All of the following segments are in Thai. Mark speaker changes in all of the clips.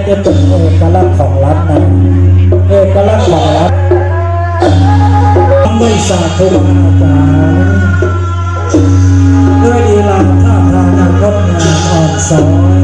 Speaker 1: จะเป็นเอกลักษณ์ของรัฐนะเอกลักษณ์ของรัฐไม่สาธุอาจารย์ด้วยดีลำท่าทางงดงามอ่อนซ้อย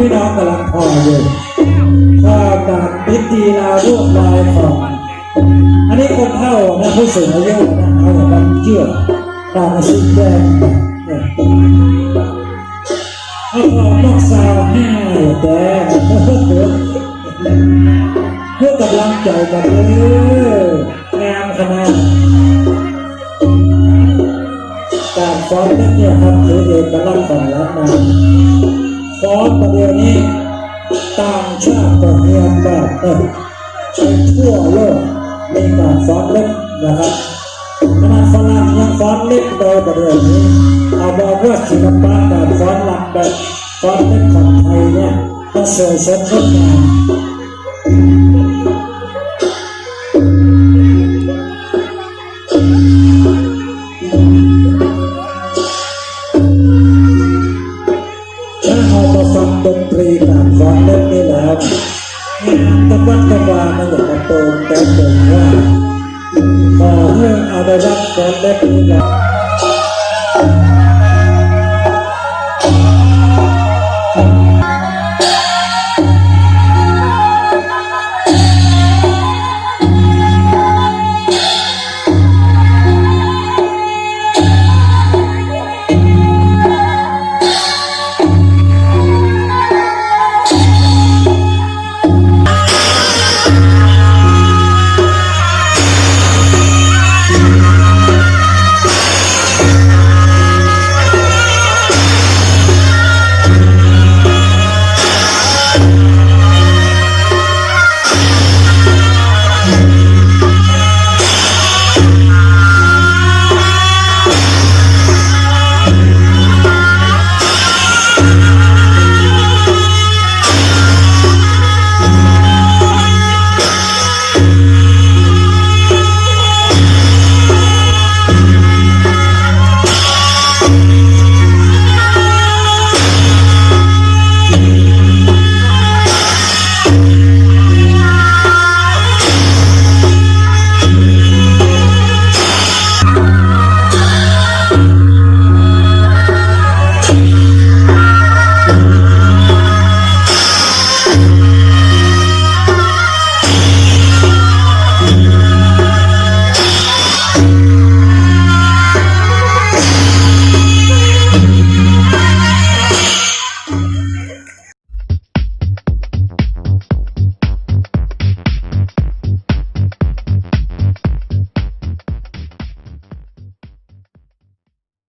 Speaker 1: พี่น้องกำลังพออยู่ข้าการพิธีลารวบลายของอันนี้คนเฒ่านะผู้สูงอายุนะเอาแบบเกี่ยวตามสีแดงเนี่ยเอาของนอกสาวให้แดงเพื่อกำลังใจกันเลยงามขนาดการฟ้อนเนี่ยครับถือเอกลักษณ์ของรัฐนะฟ้อนประเดี๋ยวนี้ต่างชาติก็เรียนแบบไปทั่วโลกมีการฟ้อนเล็บนะครับขนาดฝรั่งยังฟ้อนเล็บโดยประเดี๋ยวนี้เอาบอกว่าศิลปะการฟ้อนลำแบบฟ้อนเล็บของไทยเนี่ยมันสวยสดงดงามฟังดนตรีการฟ้อนเล่นนี่แล้วตะวัดตะวาไม่อยากจะโตแต่เดินว่าขอให้เอาได้รับฟ้อนเล่นนี้แล้ว